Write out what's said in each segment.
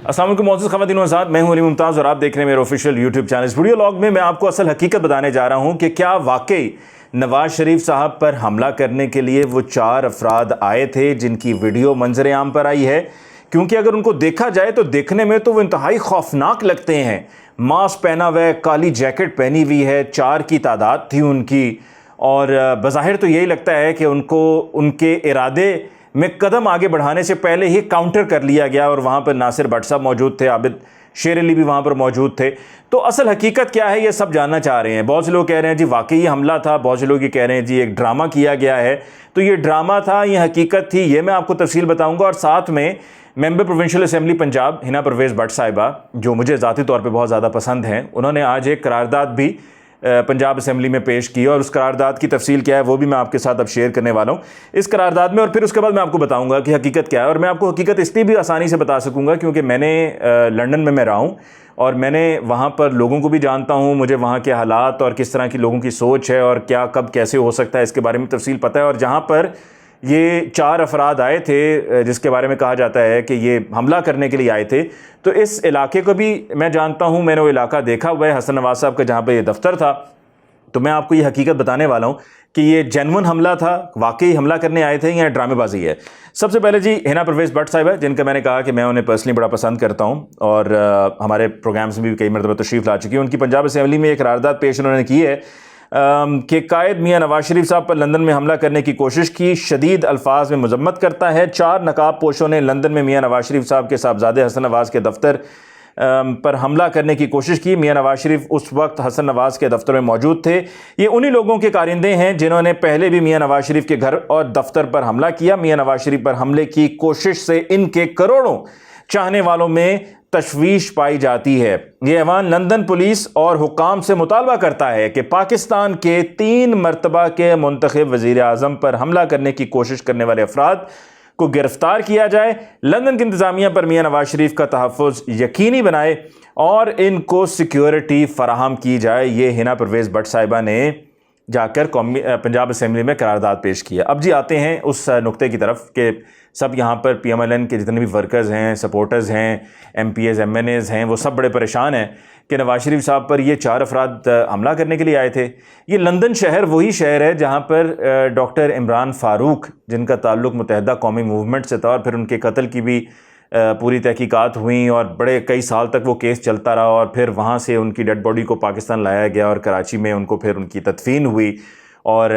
अस्सलाम वालेकुम मोअज़्ज़ज़ ख़वातीन व हज़रात, मैं हूं अली मुमताज़ और आप देख रहे हैं मेरे ऑफिशियल यूट्यूब चैनल। इस वीडियो लॉग में मैं आपको असल हकीकत बताने जा रहा हूं कि क्या वाकई नवाज शरीफ साहब पर हमला करने के लिए वो 4 अफराद आए थे जिनकी वीडियो मंजर आम पर आई है। क्योंकि अगर उनको देखा जाए तो देखने में तो वो इंतहाई खौफनाक लगते हैं। मास्क पहना हुआ है, काली जैकेट पहनी हुई है, 4 की तादाद थी उनकी, और बज़ाहिर तो यही लगता है कि उनको उनके इरादे में कदम आगे बढ़ाने से पहले ही काउंटर कर लिया गया। और वहाँ पर नासिर भट्ट साहब मौजूद थे, आबिद शेर अली भी वहाँ पर मौजूद थे। तो असल हकीकत क्या है ये सब जानना चाह रहे हैं। बहुत से लोग कह रहे हैं जी वाकई ये हमला था, बहुत से लोग ये कह रहे हैं जी एक ड्रामा किया गया है। तो ये ड्रामा था, ये हकीकत थी, ये मैं आपको तफसील बताऊँगा। और साथ में member provincial assembly Punjab Hina Parvez Bhatt साहिबा, जो मुझे ज़ाती तौर पर बहुत ज़्यादा पसंद हैं, उन्होंने आज एक करारदाद भी पंजाब असेंबली में पेश की और उस करारदाद की तफसील क्या है वो भी मैं आपके साथ अब शेयर करने वाला हूँ इस करारदाद में। और फिर उसके बाद मैं आपको बताऊँगा कि हकीकत क्या है। और मैं आपको हकीकत इसलिए भी आसानी से बता सकूँगा क्योंकि मैंने लंदन में मैं रहा हूँ और मैंने वहाँ पर लोगों को भी जानता हूँ। मुझे वहाँ के हालात और किस तरह की लोगों की सोच है और क्या कब कैसे हो सकता है इसके बारे में तफसील पता है। और जहाँ पर ये 4 अफराद आए थे जिसके बारे में कहा जाता है कि ये हमला करने के लिए आए थे, तो इस इलाके को भी मैं जानता हूँ, मैंने वो इलाका देखा हुआ है हसन नवाज साहब का जहाँ पे ये दफ्तर था। तो मैं आपको ये हकीकत बताने वाला हूँ कि ये जेन्युइन हमला था, वाकई हमला करने आए थे या ड्रामेबाजी है। सबसे पहले जी हिना परवेज़ भट्ट साहिबा, जिनका मैंने कहा कि मैं उन्हें पर्सनली बड़ा पसंद करता हूँ और हमारे प्रोग्राम्स में भी कई मरतबा तशरीफ़ ला चुकी है। उनकी पंजाब असेंबली में एक करारदाद पेश उन्होंने की है कि कायद मियाँ नवाज शरीफ साहब पर लंदन में हमला करने की कोशिश की, शदीद अल्फाज में मजम्मत करता है। 4 नकाब पोशों ने लंदन में मियाँ नवाज शरीफ साहब के साहबजादे हसन नवाज के दफ्तर पर हमला करने की कोशिश की। मियाँ नवाज शरीफ उस वक्त हसन नवाज के दफ्तर में मौजूद थे। ये उन्हीं लोगों के कारिंदे हैं जिन्होंने पहले भी मियाँ नवाज शरीफ के घर और दफ्तर पर हमला किया। मियाँ नवाज शरीफ पर हमले की कोशिश से इनके करोड़ों चाहने वालों में तशवीश पाई जाती है। ये ऐवान लंदन पुलिस और हुक्काम से मुतालबा करता है कि पाकिस्तान के 3 मरतबा के मुंतखब वज़ीर आज़म पर हमला करने की कोशिश करने वाले अफराद को गिरफ्तार किया जाए, लंदन की इंतज़ामिया पर मियाँ नवाज शरीफ का तहफ़्फ़ुज़ यकीनी बनाए और इनको सिक्योरिटी फराहम की जाए। ये हिना परवेज़ भट्ट साहिबा ने जाकर पंजाब असेंबली में करारदाद पेश किया। अब जी आते हैं उस नुक्ते की तरफ कि सब यहाँ पर PMLN के जितने भी वर्कर्स हैं, सपोर्टर्स हैं, MPs MNAs हैं, वो सब बड़े परेशान हैं कि नवाज शरीफ साहब पर ये 4 अफराद हमला करने के लिए आए थे। ये लंदन शहर वही शहर है जहाँ पर डॉक्टर इमरान फ़ारूक, जिनका ताल्लुक़ मुत्तहिदा कौमी मूवमेंट से था और फिर उनके कत्ल की भी पूरी तहकीकात हुई और बड़े कई साल तक वो केस चलता रहा और फिर वहाँ से उनकी डेड बॉडी को पाकिस्तान लाया गया और कराची में उनको फिर उनकी तदफीन हुई। और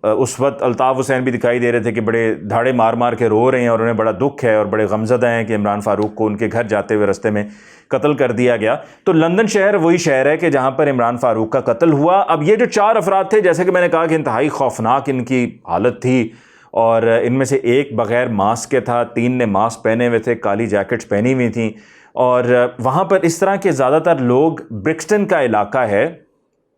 उस वक्त अल्ताफ़ हुसैन भी दिखाई दे रहे थे कि बड़े धाड़े मार मार के रो रहे हैं और उन्हें बड़ा दुख है और बड़े गमज़दा हैं कि इमरान फ़ारूक को उनके घर जाते हुए रास्ते में कत्ल कर दिया गया। तो लंदन शहर वही शहर है कि जहाँ पर इमरान फ़ारूक का कत्ल हुआ। अब ये जो 4 अफराद थे, जैसे कि मैंने कहा कि इंतहाई खौफनाक इनकी हालत थी और इनमें से एक बग़ैर मास्क के था, 3 ने मास्क पहने हुए थे, काली जैकेट्स पहनी हुई थी। और वहाँ पर इस तरह के ज़्यादातर लोग, ब्रिक्सटन का इलाका है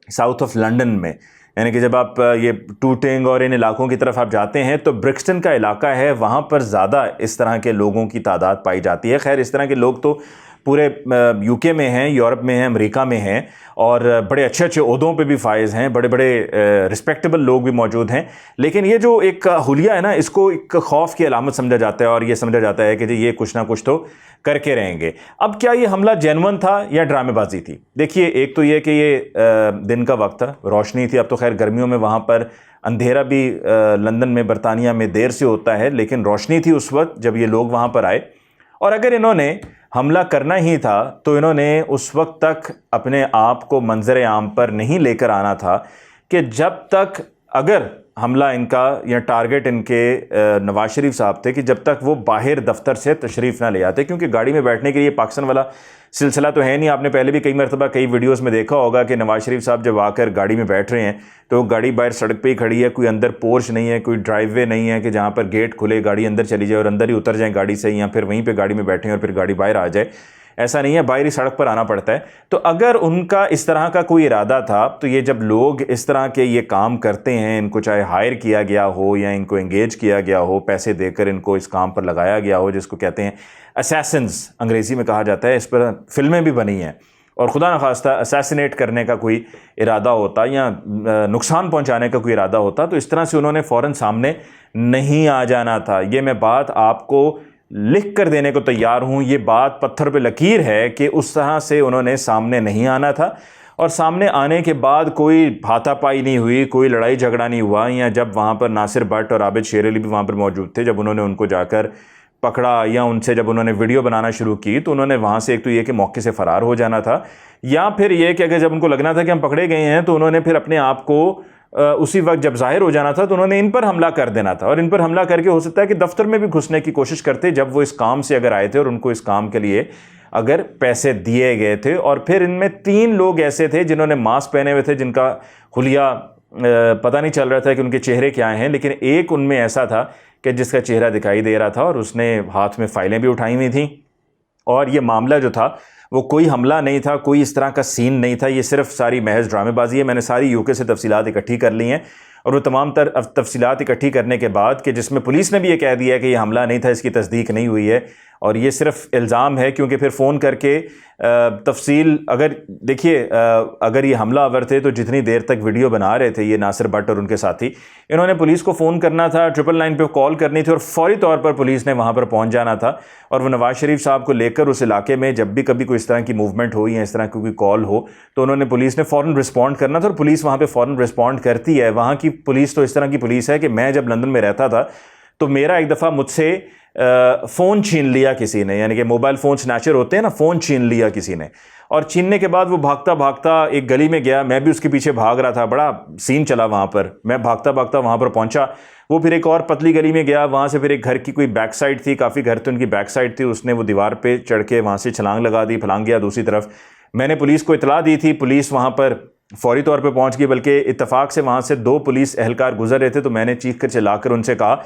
साउथ ऑफ लंदन में, यानी कि जब आप ये टूटिंग और इन इलाकों की तरफ आप जाते हैं तो ब्रिक्सटन का इलाका है, वहाँ पर ज़्यादा इस तरह के लोगों की तादाद पाई जाती है। खैर इस तरह के लोग तो पूरे UK में हैं, यूरोप में हैं, अमेरिका में हैं और बड़े अच्छे अच्छे ओहदों पे भी फाइज हैं, बड़े बड़े रिस्पेक्टेबल लोग भी मौजूद हैं। लेकिन ये जो एक हुलिया है ना, इसको एक खौफ की अलामत समझा जाता है और ये समझा जाता है कि जी ये कुछ ना कुछ तो करके रहेंगे। अब क्या ये हमला जेन्युइन था या ड्रामेबाजी थी? देखिए, एक तो ये कि ये दिन का वक्त था, रोशनी थी। अब तो खैर गर्मियों में वहाँ पर अंधेरा भी लंदन में, बरतानिया में देर से होता है, लेकिन रोशनी थी उस वक्त जब ये लोग वहाँ पर आए। और अगर इन्होंने हमला करना ही था तो इन्होंने उस वक्त तक अपने आप को मंजर आम पर नहीं लेकर आना था कि जब तक, अगर हमला इनका या टारगेट इनके नवाज शरीफ साहब थे, कि जब तक वो बाहर दफ्तर से तशरीफ़ ना ले आते। क्योंकि गाड़ी में बैठने के लिए पाकिस्तान वाला सिलसिला तो है नहीं। आपने पहले भी कई मरतबा कई वीडियोस में देखा होगा कि नवाज शरीफ साहब जब आकर गाड़ी में बैठ रहे हैं तो गाड़ी बाहर सड़क पे ही खड़ी है, कोई अंदर पोर्च नहीं है, कोई ड्राइववे नहीं है कि जहाँ पर गेट खुले गाड़ी अंदर चली जाए और अंदर ही उतर जाए गाड़ी से, या फिर वहीं पर गाड़ी में बैठें और फिर गाड़ी बाहर आ जाए। ऐसा नहीं है, बाहरी सड़क पर आना पड़ता है। तो अगर उनका इस तरह का कोई इरादा था तो ये जब लोग इस तरह के ये काम करते हैं, इनको चाहे हायर किया गया हो या इनको एंगेज किया गया हो, पैसे देकर इनको इस काम पर लगाया गया हो, जिसको कहते हैं असैसिन्स अंग्रेज़ी में कहा जाता है, इस पर फिल्में भी बनी हैं, और खुदा न खास्ता असैसिनेट करने का कोई इरादा होता या नुकसान पहुंचाने का कोई इरादा होता तो इस तरह से उन्होंने फ़ौरन सामने नहीं आ जाना था। ये मैं बात आपको لکھ کر دینے کو تیار ہوں. یہ بات پتھر پہ لکیر ہے کہ اس طرح سے انہوں نے سامنے نہیں آنا تھا, اور سامنے آنے کے بعد کوئی ہاتھا پائی نہیں ہوئی, کوئی لڑائی جھگڑا نہیں ہوا. یا جب وہاں پر ناصر بٹ اور عابد شیر علی بھی وہاں پر موجود تھے, جب انہوں نے ان کو جا کر پکڑا یا ان سے جب انہوں نے ویڈیو بنانا شروع کی, تو انہوں نے وہاں سے ایک تو یہ کہ موقع سے فرار ہو جانا تھا, یا پھر یہ کہ اگر جب ان کو لگنا تھا کہ ہم پکڑے گئے ہیں تو انہوں نے پھر اپنے آپ کو اسی وقت جب ظاہر ہو جانا تھا تو انہوں نے ان پر حملہ کر دینا تھا. اور ان پر حملہ کر کے ہو سکتا ہے کہ دفتر میں بھی گھسنے کی کوشش کرتے جب وہ اس کام سے اگر آئے تھے اور ان کو اس کام کے لیے اگر پیسے دیے گئے تھے. اور پھر ان میں 3 لوگ ایسے تھے جنہوں نے ماسک پہنے ہوئے تھے, جن کا حلیہ پتہ نہیں چل رہا تھا کہ ان کے چہرے کیا ہیں, لیکن ایک ان میں ایسا تھا کہ جس کا چہرہ دکھائی دے رہا تھا اور اس نے ہاتھ میں فائلیں بھی اٹھائی ہوئی تھیں. اور یہ معاملہ جو تھا وہ کوئی حملہ نہیں تھا, کوئی اس طرح کا سین نہیں تھا, یہ صرف ساری محض ڈرامے بازی ہے. میں نے ساری یوکے سے تفصیلات اکٹھی کر لی ہیں, اور وہ تمام تر تفصیلات اکٹھی کرنے کے بعد کہ جس میں پولیس نے بھی یہ کہہ دیا کہ یہ حملہ نہیں تھا, اس کی تصدیق نہیں ہوئی ہے اور یہ صرف الزام ہے. کیونکہ پھر فون کر کے تفصیل اگر دیکھیے, اگر یہ حملہ آور تھے تو جتنی دیر تک ویڈیو بنا رہے تھے یہ ناصر بٹ اور ان کے ساتھی, انہوں نے پولیس کو فون کرنا تھا, 999 پہ کال کرنی تھی, اور فوری طور پر پولیس نے وہاں پر پہنچ جانا تھا. اور وہ نواز شریف صاحب کو لے کر اس علاقے میں جب بھی کبھی کوئی اس طرح کی موومنٹ ہو یا اس طرح کی کوئی کال ہو تو انہوں نے پولیس نے فوراً رسپونڈ کرنا تھا, اور پولیس وہاں پہ فوراً رسپونڈ کرتی ہے. وہاں کی پولیس تو اس طرح کی پولیس ہے کہ میں جب لندن میں رہتا تھا تو میرا ایک دفعہ مجھ سے فون چھین لیا کسی نے, یعنی کہ موبائل فون سنیچر ہوتے ہیں نا, فون چھین لیا کسی نے, اور چھیننے کے بعد وہ بھاگتا بھاگتا ایک گلی میں گیا, میں بھی اس کے پیچھے بھاگ رہا تھا, بڑا سین چلا وہاں پر. میں بھاگتا بھاگتا وہاں پر پہنچا, وہ پھر ایک اور پتلی گلی میں گیا, وہاں سے پھر ایک گھر کی کوئی بیک سائڈ تھی, کافی گھر تھے ان کی بیک سائڈ تھی, اس نے وہ دیوار پہ چڑھ کے وہاں سے چھلانگ لگا دی, پھلانگ گیا دوسری طرف. میں نے پولیس کو اطلاع دی تھی, پولیس وہاں پر فوری طور پہ پہنچ گئی, بلکہ اتفاق سے وہاں سے 2 پولیس اہلکار گزر رہے تھے, تو میں نے چیخ کر چلا کر ان سے کہا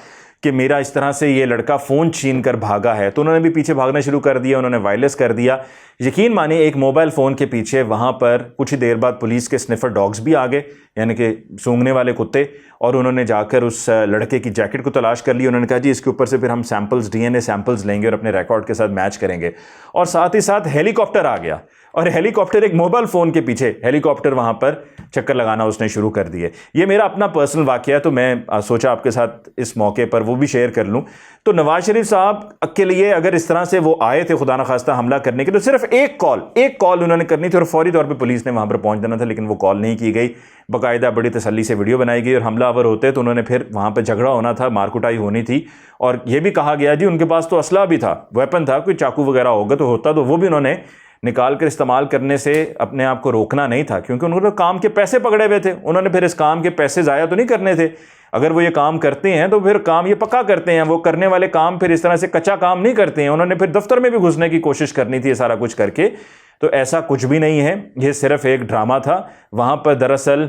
کہ میرا اس طرح سے یہ لڑکا فون چھین کر بھاگا ہے. تو انہوں نے بھی پیچھے بھاگنا شروع کر دیا, انہوں نے وائرلیس کر دیا. یقین مانیں ایک موبائل فون کے پیچھے وہاں پر کچھ دیر بعد پولیس کے سنیفر ڈاگز بھی آ گئے, یعنی کہ سونگھنے والے کتے, اور انہوں نے جا کر اس لڑکے کی جیکٹ کو تلاش کر لی. انہوں نے کہا جی اس کے اوپر سے پھر ہم سیمپلز DNA سیمپلز لیں گے اور اپنے ریکارڈ کے ساتھ میچ کریں گے. اور ساتھ ہی ساتھ ہیلی کاپٹر آ گیا, اور ہیلی کاپٹر ایک موبائل فون کے پیچھے ہیلی کاپٹر وہاں پر چکر لگانا اس نے شروع کر دیے. یہ میرا اپنا پرسنل واقعہ ہے, تو میں سوچا آپ کے ساتھ اس موقع پر وہ بھی شیئر کر لوں. تو نواز شریف صاحب کے لیے اگر اس طرح سے وہ آئے تھے خدا نخواستہ حملہ کرنے کے, تو صرف ایک کال انہوں نے کرنی تھی اور فوری طور پہ پولیس نے وہاں پر پہنچ جانا تھا, لیکن وہ کال نہیں کی گئی. باقاعدہ بڑی تسلی سے ویڈیو بنائی گئی, اور حملہ آور ہوتے تو انہوں نے پھر وہاں پہ جھگڑا ہونا تھا, مار کٹائی ہونی تھی. اور یہ بھی کہا گیا جی ان کے پاس تو اسلحہ بھی تھا, ویپن تھا, کوئی چاقو وغیرہ ہوگا تو ہوتا, تو وہ بھی انہوں نے نکال کر استعمال کرنے سے اپنے آپ کو روکنا نہیں تھا, کیونکہ انہوں نے کام کے پیسے پکڑے ہوئے تھے. انہوں نے پھر اس کام کے پیسے ضائع تو نہیں کرنے تھے. اگر وہ یہ کام کرتے ہیں تو پھر کام یہ پکا کرتے ہیں, وہ کرنے والے کام پھر اس طرح سے کچا کام نہیں کرتے ہیں. انہوں نے پھر دفتر میں بھی گھسنے کی کوشش کرنی تھی, یہ سارا کچھ کر کے. تو ایسا کچھ بھی نہیں ہے, یہ صرف ایک ڈرامہ تھا. وہاں پر دراصل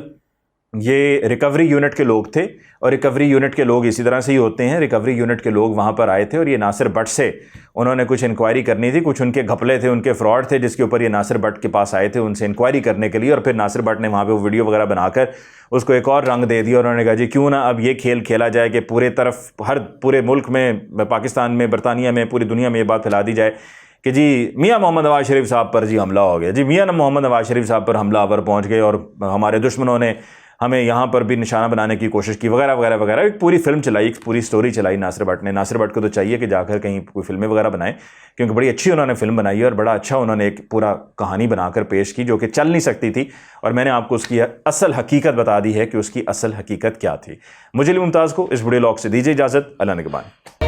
یہ ریکوری یونٹ کے لوگ تھے, اور ریکوری یونٹ کے لوگ اسی طرح سے ہی ہوتے ہیں. ریکوری یونٹ کے لوگ وہاں پر آئے تھے, اور یہ ناصر بٹ سے انہوں نے کچھ انکوائری کرنی تھی, کچھ ان کے گھپلے تھے, ان کے فراڈ تھے, جس کے اوپر یہ ناصر بٹ کے پاس آئے تھے ان سے انکوائری کرنے کے لیے. اور پھر ناصر بٹ نے وہاں پہ وہ ویڈیو وغیرہ بنا کر اس کو ایک اور رنگ دے دیا, اور انہوں نے کہا جی کیوں نہ اب یہ کھیل کھیلا جائے کہ پورے ملک میں, پاکستان میں, برطانیہ میں, پوری دنیا میں یہ بات پھیلا دی جائے کہ جی میاں محمد نواز شریف صاحب پر جی حملہ ہو گیا, جی میاں محمد نواز شریف صاحب پر حملہ آور پہنچ گئے, اور ہمارے دشمنوں نے ہمیں یہاں پر بھی نشانہ بنانے کی کوشش کی, وغیرہ وغیرہ وغیرہ. ایک پوری فلم چلائی, ایک پوری سٹوری چلائی ناصر بٹ نے. ناصر بٹ کو تو چاہیے کہ جا کر کہیں کوئی فلمیں وغیرہ بنائیں, کیونکہ بڑی اچھی انہوں نے فلم بنائی ہے, اور بڑا اچھا انہوں نے ایک پورا کہانی بنا کر پیش کی جو کہ چل نہیں سکتی تھی. اور میں نے آپ کو اس کی اصل حقیقت بتا دی ہے کہ اس کی اصل حقیقت کیا تھی. مجھے علی ممتاز کو اس ویڈیو لاگ سے دیجیے اجازت. اللہ نگہبان.